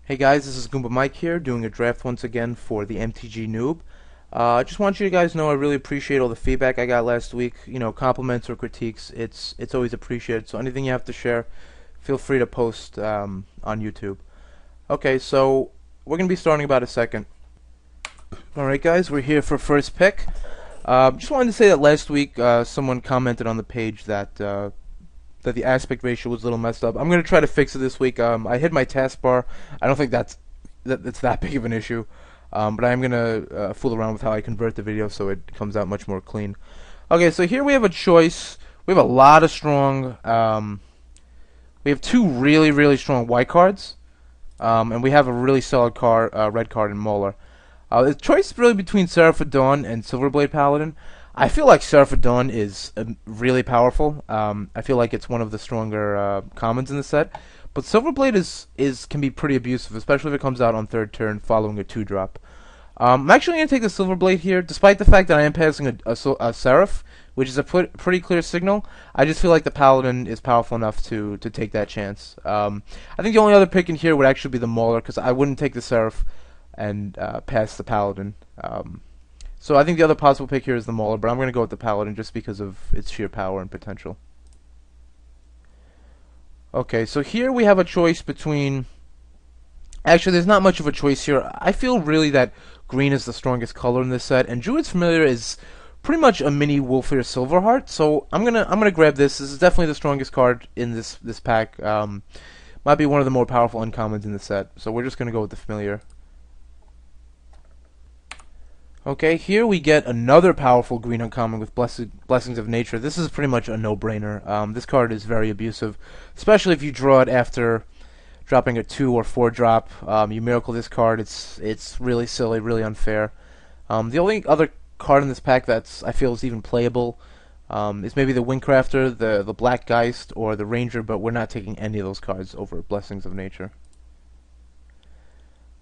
Hey guys, this is Goomba Mike here, doing a draft once again for the mtgnoob. I just want you guys to know I really appreciate all the feedback I got last week. You know, compliments or critiques, it's always appreciated. So anything you have to share, feel free to post on YouTube. Okay, so we're gonna be starting about a second. All right, guys, we're here for first pick. Just wanted to say that last week someone commented on the page that the aspect ratio was a little messed up. I'm gonna try to fix it this week. I hit my taskbar. I don't think it's that big of an issue, but I'm gonna fool around with how I convert the video so it comes out much more clean. Okay, so here we have a choice. We have a lot of strong. We have two really strong white cards, and we have a really solid card, red card in Molar. The choice is really between Seraph of Dawn and Silverblade Paladin. I feel like Seraph of Dawn is really powerful. I feel like it's one of the stronger commons in the set. But Silverblade can be pretty abusive, especially if it comes out on third turn following a 2-drop. I'm actually going to take the Silverblade here, despite the fact that I am passing a Seraph, which is a pretty clear signal. I just feel like the Paladin is powerful enough to take that chance. I think the only other pick in here would actually be the Mauler, because I wouldn't take the Seraph and pass the Paladin. So I think the other possible pick here is the Mauler, but I'm going to go with the Paladin just because of its sheer power and potential. Okay, so here we have a choice between... Actually, there's not much of a choice here. I feel really that green is the strongest color in this set, and Druid's Familiar is pretty much a mini Wolfir Silverheart, so I'm gonna grab this. This is definitely the strongest card in this pack. Might be one of the more powerful uncommons in the set, so we're just gonna go with the Familiar. Okay, here we get another powerful green uncommon with Blessings of Nature. This is pretty much a no-brainer. This card is very abusive, especially if you draw it after dropping a 2 or 4 drop. You miracle this card. It's really silly, really unfair. The only other card in this pack that's I feel is even playable is maybe the Windcrafter, the Black Geist, or the Ranger, but we're not taking any of those cards over Blessings of Nature.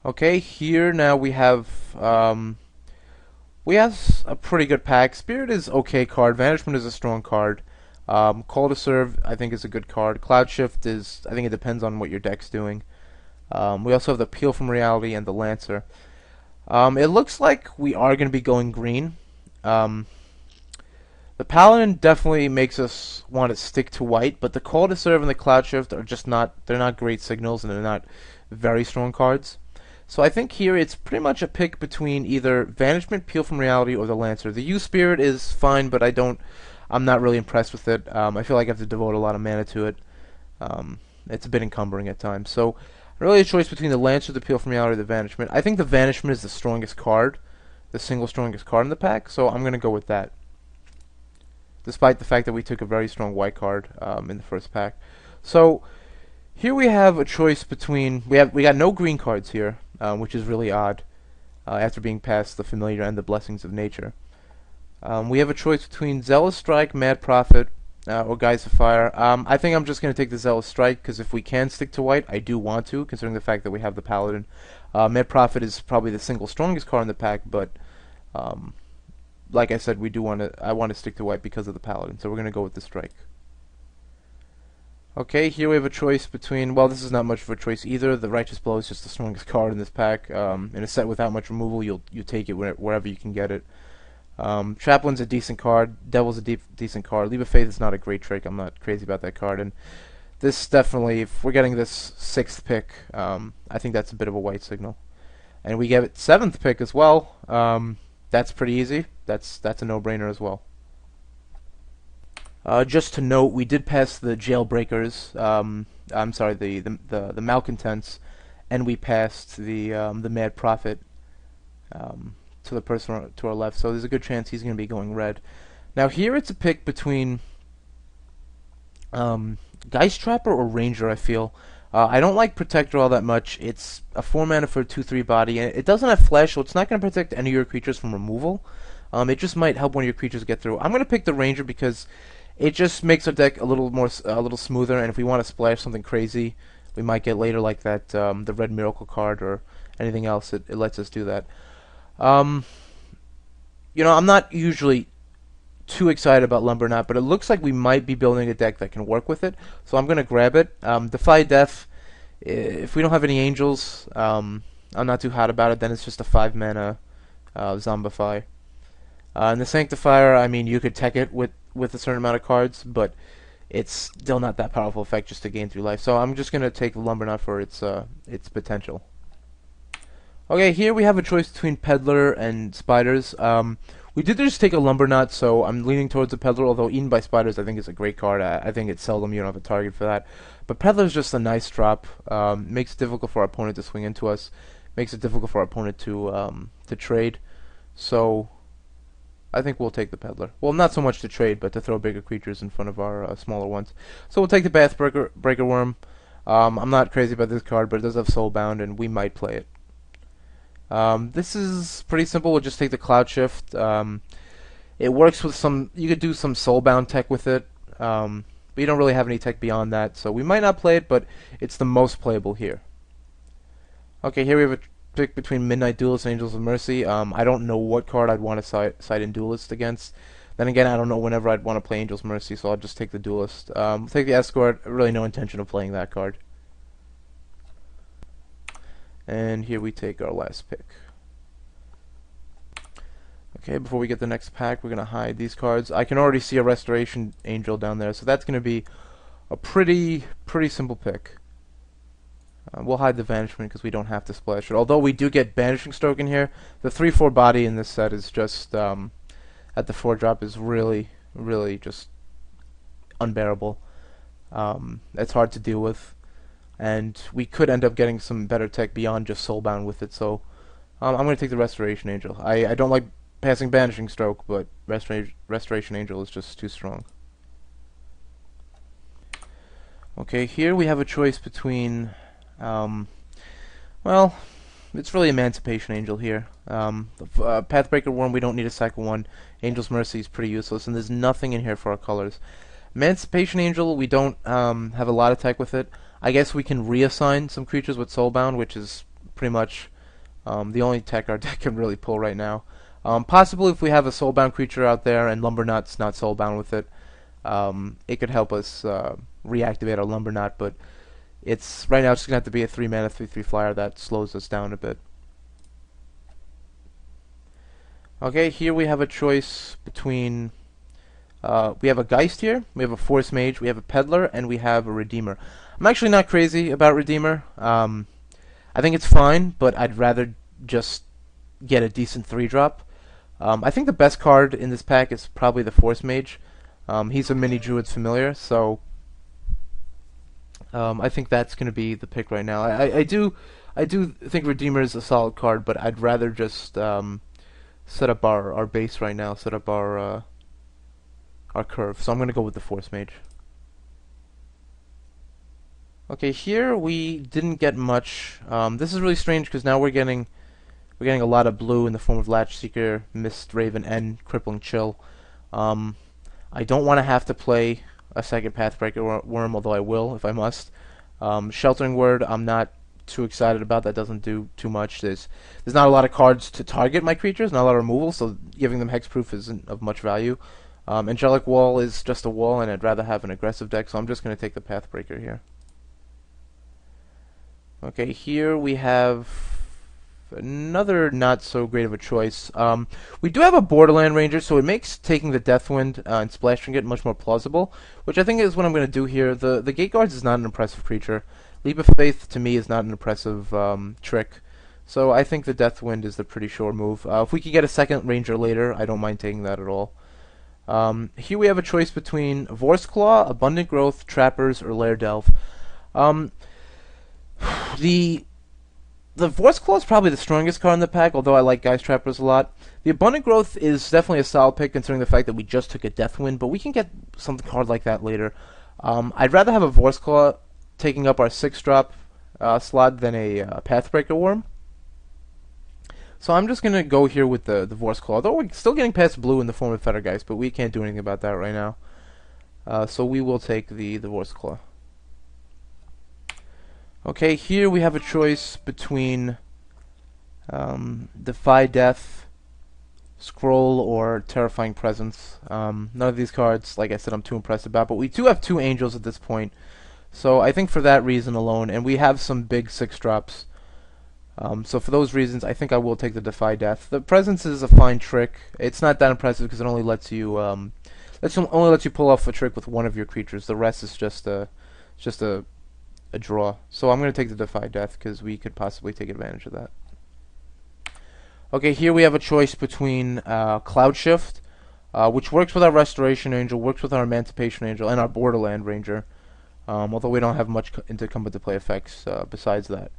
Okay, here now we have a pretty good pack. Spirit is okay card. Vanishment is a strong card. Call to Serve, I think, is a good card. Cloud Shift is, I think it depends on what your deck's doing. We also have the Peel from Reality and the Lancer. It looks like we are going to be going green. The Paladin definitely makes us want to stick to white, but the Call to Serve and the Cloud Shift are just they're not great signals, and they're not very strong cards. So I think here it's pretty much a pick between either Vanishment, Peel from Reality, or the Lancer. The U-Spirit is fine, but I'm not really impressed with it. I feel like I have to devote a lot of mana to it. It's a bit encumbering at times. So really a choice between the Lancer, the Peel from Reality, or the Vanishment. I think the Vanishment is the strongest card, the single strongest card in the pack, so I'm going to go with that. Despite the fact that we took a very strong white card in the first pack. So here we have a choice between... We got no green cards here, which is really odd, after being past the Familiar and the Blessings of Nature. We have a choice between Zealous Strike, Mad Prophet, or Geist of Fire. I think I'm just going to take the Zealous Strike, because if we can stick to white, I do want to, considering the fact that we have the Paladin. Mad Prophet is probably the single strongest card in the pack, but like I said, I want to stick to white because of the Paladin, so we're going to go with the Strike. Okay, here we have a choice between, well, this is not much of a choice either. The Righteous Blow is just the strongest card in this pack. In a set without much removal, you take it wherever you can get it. Chaplain's a decent card. Devil's a decent card. Leap of Faith is not a great trick. I'm not crazy about that card. And this definitely, if we're getting this 6th pick, I think that's a bit of a white signal. And we get it 7th pick as well. That's pretty easy. That's a no-brainer as well. Just to note, we did pass the Jailbreakers. I'm sorry, the Malcontents, and we passed the Mad Prophet to the person to our left. So there's a good chance he's going to be going red. Now here it's a pick between Geist Trapper or Ranger. I feel I don't like Protector all that much. It's a 4 mana for a 2/3 body, and it doesn't have Flash, so it's not going to protect any of your creatures from removal. It just might help one of your creatures get through. I'm going to pick the Ranger because it just makes our deck a little smoother, and if we want to splash something crazy, we might get later like that the Red Miracle card or anything else. It lets us do that. You know, I'm not usually too excited about Lumberknot, but it looks like we might be building a deck that can work with it, so I'm going to grab it. Defy Death If we don't have any angels, I'm not too hot about it. Then it's just a 5-mana Zombify. And the Sanctifier, I mean, you could tech it with a certain amount of cards, but it's still not that powerful effect just to gain 3 life. So I'm just gonna take the Lumbernut for its potential. Okay, here we have a choice between Peddler and Spiders. We did just take a Lumbernut, so I'm leaning towards the Peddler, although Eaten by Spiders I think is a great card. I think it's seldom you don't have a target for that. But Peddler's just a nice drop. Makes it difficult for our opponent to swing into us. Makes it difficult for our opponent to trade. So I think we'll take the Peddler. Well, not so much to trade, but to throw bigger creatures in front of our smaller ones. So we'll take the Breaker Worm. I'm not crazy about this card, but it does have Soulbound, and we might play it. This is pretty simple. We'll just take the Cloud Shift. It works with some. You could do some Soulbound tech with it. But you don't really have any tech beyond that, so we might not play it, but it's the most playable here. Okay, here we have a pick between Midnight Duelist and Angels of Mercy. I don't know what card I'd want to side in Duelist against. Then again, I don't know whenever I'd want to play Angels of Mercy, so I'll just take the Duelist. We'll take the Escort. Really no intention of playing that card. And here we take our last pick. Okay, before we get the next pack, we're going to hide these cards. I can already see a Restoration Angel down there, so that's going to be a pretty simple pick. We'll hide the Banishment because we don't have to splash it. Although we do get Banishing Stroke in here, the 3/4 body in this set is just, at the 4-drop is really just unbearable. It's hard to deal with. And we could end up getting some better tech beyond just Soulbound with it, so I'm going to take the Restoration Angel. I don't like passing Banishing Stroke, but Restoration Angel is just too strong. Okay, here we have a choice between, well, it's really Emancipation Angel here. Pathbreaker Worm, we don't need a second one. Angel's Mercy is pretty useless, and there's nothing in here for our colors. Emancipation Angel, we don't have a lot of tech with it. I guess we can reassign some creatures with Soulbound, which is pretty much the only tech our deck can really pull right now. Possibly if we have a Soulbound creature out there and Lumbernut's not Soulbound with it, it could help us reactivate our Lumbernut, but it's right now it's just going to have to be a 3-mana 3/3 flyer that slows us down a bit. Okay, here we have a choice between we have a Geist here, we have a Force Mage, we have a Peddler, and we have a Redeemer. I'm actually not crazy about Redeemer. I think it's fine, but I'd rather just get a decent 3-drop. I think the best card in this pack is probably the Force Mage. He's a mini Druid's familiar, so I think that's going to be the pick right now. I do think Redeemer is a solid card, but I'd rather just set up our base right now, set up our curve. So I'm going to go with the Force Mage. Okay, here we didn't get much. This is really strange because now we're getting a lot of blue in the form of Latch Seeker, Mist Raven, and Crippling Chill. I don't want to have to play a second Pathbreaker Worm, although I will if I must. Sheltering Word, I'm not too excited about. That doesn't do too much. There's not a lot of cards to target my creatures, not a lot of removal, so giving them hexproof isn't of much value. Angelic Wall is just a wall, and I'd rather have an aggressive deck, so I'm just going to take the Pathbreaker here. Okay, here we have another not so great of a choice. We do have a Borderland Ranger, so it makes taking the Deathwind and splashing it much more plausible, which I think is what I'm going to do here. The Gate Guards is not an impressive creature. Leap of Faith to me is not an impressive trick, so I think the Deathwind is the pretty sure move. If we could get a second Ranger later, I don't mind taking that at all. Here we have a choice between Vorse Claw, Abundant Growth, Trappers, or Lair Delve. The Vorse Claw is probably the strongest card in the pack, although I like Geist Trappers a lot. The Abundant Growth is definitely a solid pick considering the fact that we just took a Deathwind, but we can get some card like that later. I'd rather have a Vorse Claw taking up our 6-drop slot than a Pathbreaker Worm. So I'm just going to go here with the Vorse Claw, although we're still getting past blue in the form of Fettergeist, but we can't do anything about that right now. So we will take the Vorse Claw. Okay, here we have a choice between Defy Death, Scroll, or Terrifying Presence. None of these cards, like I said, I'm too impressed about, but we do have 2 Angels at this point, So I think for that reason alone, and we have some big 6-drops. So for those reasons, I think I will take the Defy Death. The Presence is a fine trick. It's not that impressive because it only lets you only lets you pull off a trick with one of your creatures. The rest is just a draw. So I'm going to take the Defy Death because we could possibly take advantage of that. Okay, here we have a choice between Cloud Shift, which works with our Restoration Angel, works with our Emancipation Angel, and our Borderland Ranger. Although we don't have much into come into play effects besides that.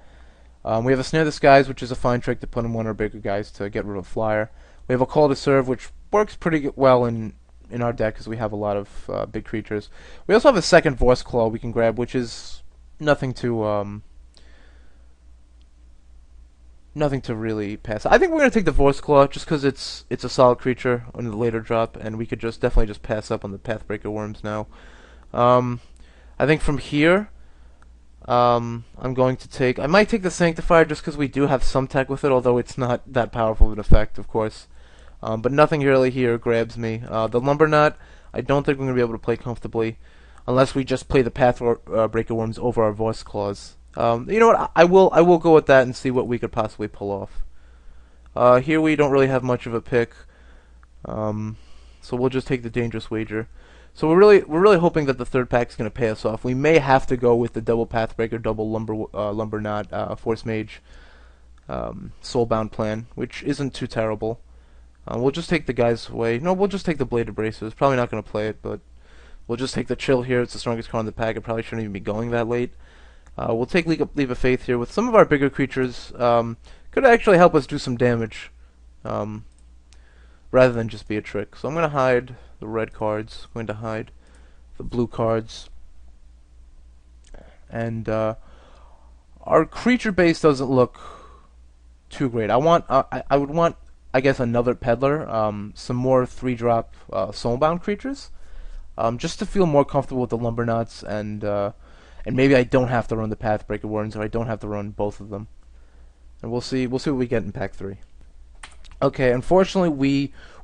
We have a Snare the Skies, which is a fine trick to put in one of our bigger guys to get rid of a flyer. We have a Call to Serve, which works pretty well in our deck because we have a lot of big creatures. We also have a second Voice Claw we can grab, which is nothing to really pass. I think we're gonna take the Voice Claw just because it's a solid creature on the later drop, and we could definitely just pass up on the Pathbreaker Worms now. I think from here, I'm going to take. I might take the Sanctifier just because we do have some tech with it, although it's not that powerful of an effect, of course. But nothing really here grabs me. The Lumberknot, I don't think we're gonna be able to play comfortably unless we just play the Pathbreaker Worms over our Voice Claws. You know what? I will go with that and see what we could possibly pull off. Here we don't really have much of a pick, so we'll just take the Dangerous Wager. So we're really hoping that the third pack is going to pay us off. We may have to go with the double Pathbreaker, double Lumberknot, Force Mage, Soulbound plan, which isn't too terrible. We'll just take the guys away. No, we'll just take the Bladed Bracers. Probably not going to play it, but we'll just take the Chill here. It's the strongest card in the pack. It probably shouldn't even be going that late. We'll take Leap of Faith here with some of our bigger creatures. Could actually help us do some damage, rather than just be a trick. So I'm going to hide the red cards. I'm going to hide the blue cards. And our creature base doesn't look too great. I would want, I guess, another Peddler, some more 3-drop Soulbound creatures, just to feel more comfortable with the Lumberknots, and maybe I don't have to run the Pathbreaker Worms, or I don't have to run both of them. And we'll see what we get in pack 3. Okay, unfortunately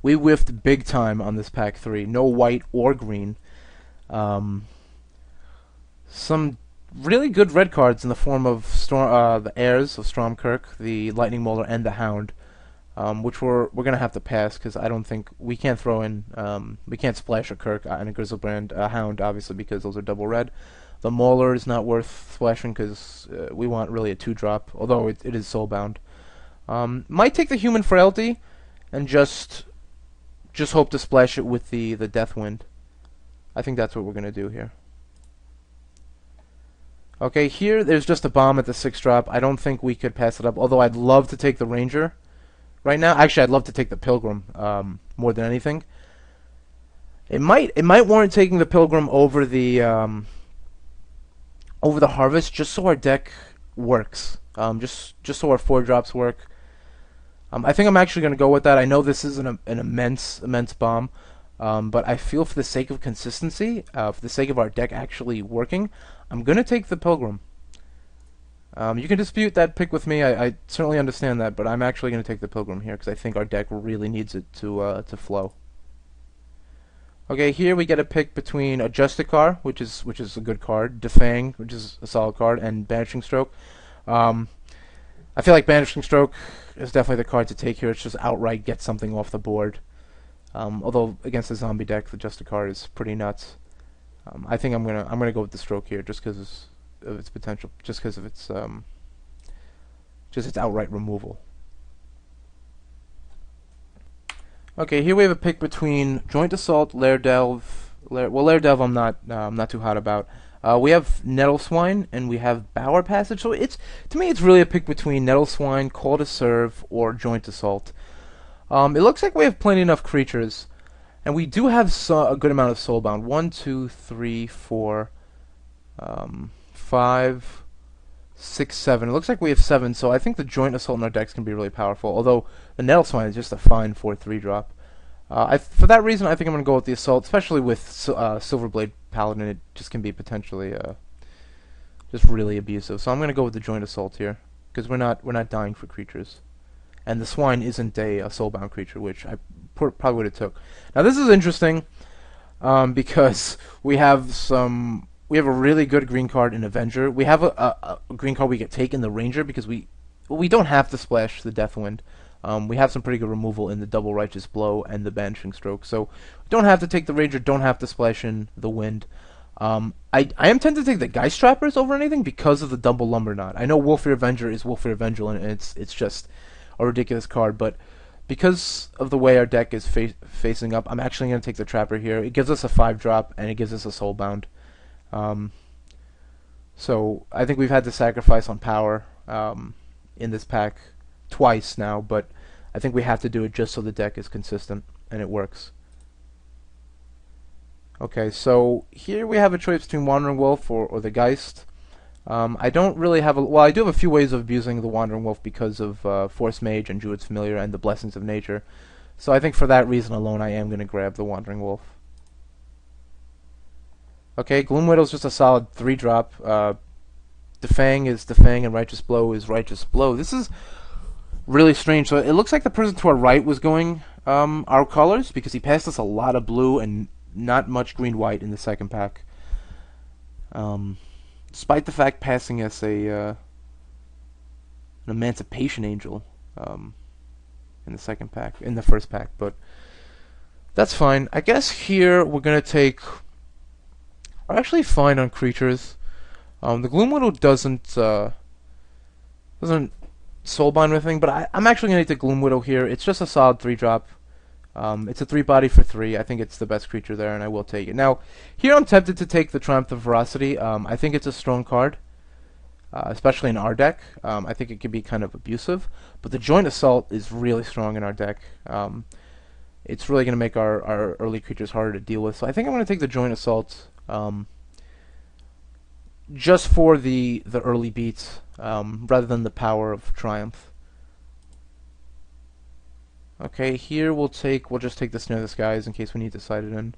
we whiffed big time on this pack 3. No white or green. Some really good red cards in the form of the Heirs of Stromkirk, the Lightning Mauler, and the Hound, which we're gonna have to pass because I don't think we can't throw in we can't splash a Kirk and a Grizzlebrand Hound, obviously, because those are double red. The Mauler is not worth splashing because we want really a 2-drop, although it is soulbound. Might take the Human Frailty and just hope to splash it with the Deathwind. I think that's what we're gonna do here. Okay, here there's just a bomb at the 6-drop. I don't think we could pass it up, although I'd love to take the Ranger right now. Actually, I'd love to take the Pilgrim more than anything. It might warrant taking the Pilgrim over the Harvest, just so our deck works. Just so our 4-drops work. I think I'm actually going to go with that. I know this is an immense bomb, but I feel for the sake of consistency, for the sake of our deck actually working, I'm going to take the Pilgrim. You can dispute that pick with me. I certainly understand that, but I'm actually going to take the Pilgrim here because I think our deck really needs it to flow. Okay, here we get a pick between a Justicar, which is a good card, Defang, which is a solid card, and Banishing Stroke. I feel like Banishing Stroke is definitely the card to take here. It's just outright get something off the board. Although against the zombie deck, the Justicar is pretty nuts. I think I'm gonna go with the Stroke here, just because of its potential, just because of its outright removal. Okay, here we have a pick between Joint Assault, Lair Delve. Lair Delve I'm not too hot about. We have Nettle Swine and we have Bower Passage. So to me it's really a pick between Nettle Swine, Call to Serve, or Joint Assault. It looks like we have plenty enough creatures, and we do have a good amount of Soulbound. 1, 2, 3, 4, 5, 6, 7. It looks like we have 7, so I think the Joint Assault in our decks can be really powerful, although the Nettle Swine is just a fine 4/3 drop. For that reason, I think I'm going to go with the Assault, especially with Silverblade Paladin. It just can be potentially just really abusive. So I'm going to go with the Joint Assault here, because we're not dying for creatures. And the Swine isn't a Soulbound creature, which I probably would have took. Now this is interesting, because we have some we have a really good green card in Avenger. We have a green card we can take in the Ranger because we don't have to splash the Deathwind. We have some pretty good removal in the Double Righteous Blow and the Banishing Stroke, so we don't have to take the Ranger, don't have to splash in the Wind. I am tempted to take the Geist Trappers over anything because of the double Lumber Knot. I know Wolfear Avenger is Wolfear Avenger, and it's just a ridiculous card, but because of the way our deck is facing up, I'm actually going to take the Trapper here. It gives us a 5-drop, and it gives us a Soulbound. So I think we've had to sacrifice on power in this pack twice now, but I think we have to do it just so the deck is consistent and it works. Okay, so here we have a choice between Wandering Wolf or the Geist. I don't really have well, I do have a few ways of abusing the Wandering Wolf because of Force Mage and Druid's Familiar and the Blessings of Nature. So I think for that reason alone I am going to grab the Wandering Wolf. Okay, Gloom Widow's just a solid 3-drop. Defang is Defang and Righteous Blow is Righteous Blow. This is really strange. So it looks like the person to our right was going our colors because he passed us a lot of blue and not much green-white in the second pack. Despite the fact passing us an Emancipation Angel in the first pack, but that's fine. I guess here we're gonna take. We're actually fine on creatures. The Gloom Widow doesn't soulbind or anything, but I'm actually gonna take the Gloom Widow here. It's just a solid 3-drop. It's a 3-body for 3. I think it's the best creature there, and I will take it. Now, here I'm tempted to take the Triumph of Ferocity. I think it's a strong card, especially in our deck. I think it can be kind of abusive, but the Joint Assault is really strong in our deck. It's really going to make our early creatures harder to deal with, so I think I'm going to take the Joint Assault just for the early beats, rather than the power of Triumph. Okay, here we'll just take the Snare of the Skies in case we need to side it in.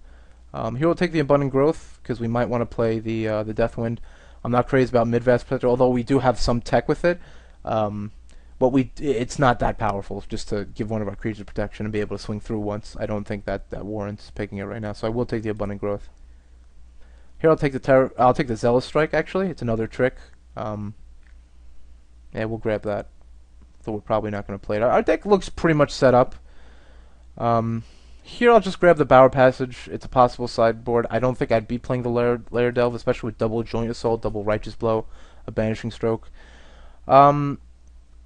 Here we'll take the Abundant Growth because we might want to play the Deathwind. I'm not crazy about Midvast Protector, although we do have some tech with it. But it's not that powerful just to give one of our creatures protection and be able to swing through once. I don't think that warrants picking it right now, so I will take the Abundant Growth. Here I'll take the Zealous Strike. Actually, it's another trick. Yeah, we'll grab that. So we're probably not going to play it. Our deck looks pretty much set up. Here I'll just grab the Bower Passage. It's a possible sideboard. I don't think I'd be playing the Lair Delve, especially with double Joint Assault, double Righteous Blow, a Banishing Stroke. The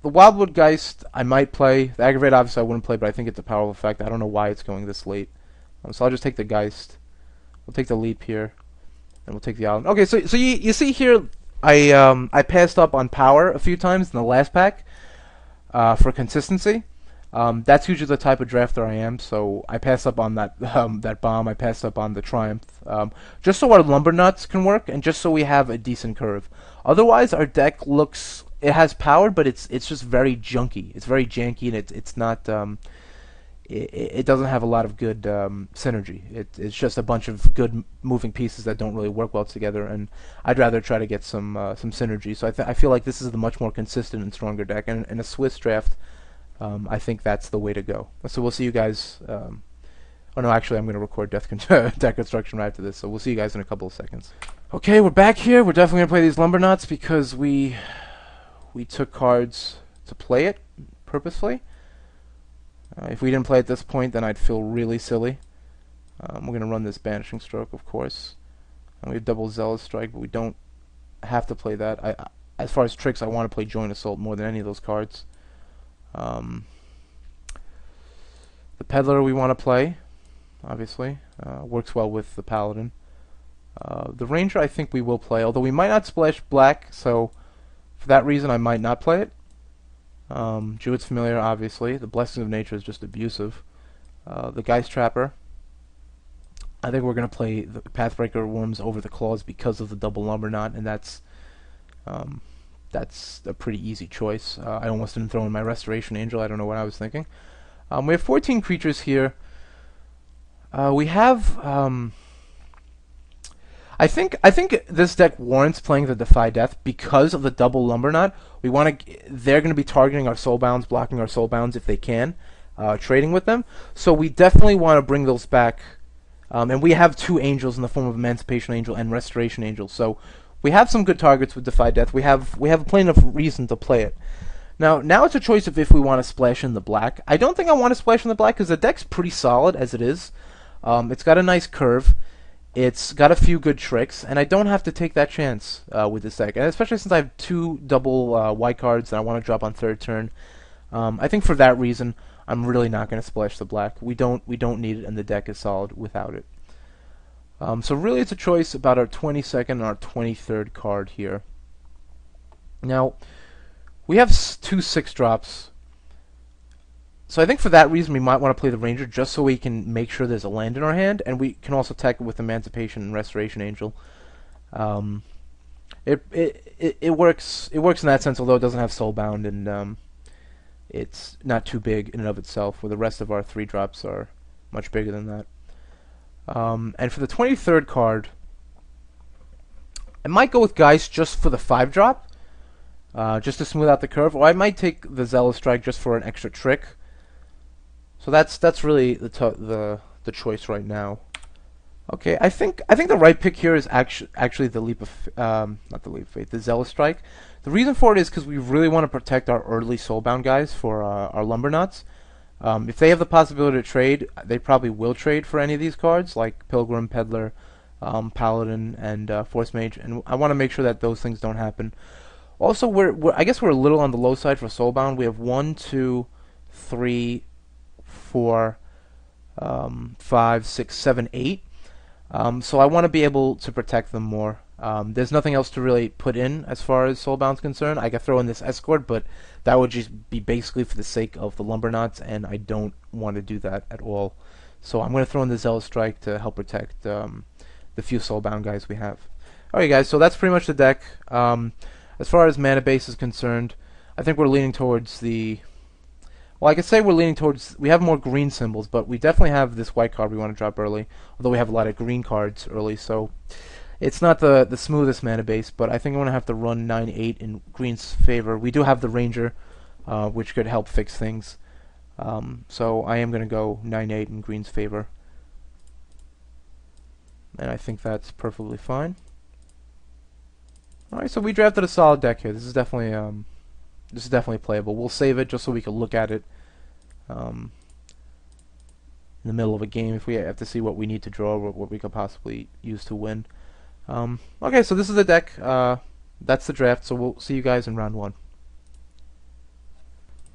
Wildwood Geist I might play. The Aggravate obviously I wouldn't play, but I think it's a powerful effect. I don't know why it's going this late. So I'll just take the Geist. We'll take the Leap here, and we'll take the Island. Okay, so you see here I passed up on power a few times in the last pack. For consistency, that's usually the type of drafter I am. So I passed up on that bomb. I passed up on the Triumph, just so our Lumber Nuts can work, and just so we have a decent curve. Otherwise, our deck it has power, but it's just very junky. It's very janky, and it's not. It doesn't have a lot of good synergy. It's just a bunch of good moving pieces that don't really work well together, and I'd rather try to get some synergy. So I feel like this is the much more consistent and stronger deck, and in a Swiss draft, I think that's the way to go. So we'll see you guys. Oh no, actually I'm going to record deck construction right after this, so we'll see you guys in a couple of seconds. Okay, we're back here. We're definitely going to play these Lumber Knots because we took cards to play it purposefully. If we didn't play at this point, then I'd feel really silly. We're going to run this Banishing Stroke, of course. And we have double Zealous Strike, but we don't have to play that. As far as tricks, I want to play Joint Assault more than any of those cards. The Peddler we want to play, obviously. Works well with the Paladin. The Ranger I think we will play, although we might not splash black, so for that reason I might not play it. Druid's Familiar, obviously. The Blessing of Nature is just abusive. The Geist Trapper. I think we're going to play the Pathbreaker Worms over the Claws because of the double Lumber Knot, and that's a pretty easy choice. I almost didn't throw in my Restoration Angel. I don't know what I was thinking. We have 14 creatures here. We have... I think this deck warrants playing the Defy Death because of the double Lumber Knot. They're going to be targeting our Soulbounds, blocking our Soulbounds if they can, trading with them. So we definitely want to bring those back And we have two angels in the form of Emancipation Angel and Restoration Angel, so we have some good targets with Defy Death. We have plenty of reason to play it. Now it's a choice of if we want to splash in the black. I don't think I want to splash in the black because the deck's pretty solid as it is. It's got a nice curve. It's got a few good tricks, and I don't have to take that chance with this deck, and especially since I have two double white cards that I want to drop on third turn. I think for that reason, I'm really not going to splash the black. We don't need it, and the deck is solid without it. So really, it's a choice about our 22nd and our 23rd card here. Now, we have two 6-drops. So I think for that reason we might want to play the Ranger just so we can make sure there's a land in our hand, and we can also attack it with Emancipation and Restoration Angel. It works in that sense, although it doesn't have Soulbound, and it's not too big in and of itself, where the rest of our 3-drops are much bigger than that. And for the 23rd card, I might go with Geist just for the 5-drop, just to smooth out the curve, or I might take the Zealous Strike just for an extra trick. So that's really the choice right now. Okay, I think the right pick here is actually the Leap of not the Leap of Faith, the Zealous Strike. The reason for it is because we really want to protect our early Soulbound guys for our Lumbernauts. If they have the possibility to trade, they probably will trade for any of these cards, like Pilgrim, Peddler, Paladin, and Force Mage, and I want to make sure that those things don't happen. Also, I guess we're a little on the low side for Soulbound. We have 1, 2, 3, 4, 5, 6, 7, 8. So I want to be able to protect them more. There's nothing else to really put in as far as Soulbound's concerned. I could throw in this Escort, but that would just be basically for the sake of the Lumbernauts, and I don't want to do that at all. So I'm going to throw in the Zealous Strike to help protect the few Soulbound guys we have. Alright guys, so that's pretty much the deck. As far as mana base is concerned, I think we're leaning towards the... Well, I could say we're leaning towards... We have more green symbols, but we definitely have this white card we want to drop early, although we have a lot of green cards early, so it's not the smoothest mana base, but I think I'm going to have to run 9-8 in green's favor. We do have the Ranger, which could help fix things, so I am going to go 9-8 in green's favor, and I think that's perfectly fine. Alright, so we drafted a solid deck here. This is definitely playable. We'll save it just so we can look at it in the middle of a game if we have to see what we need to draw or what we could possibly use to win. Okay, so this is the deck. That's the draft, so we'll see you guys in round 1.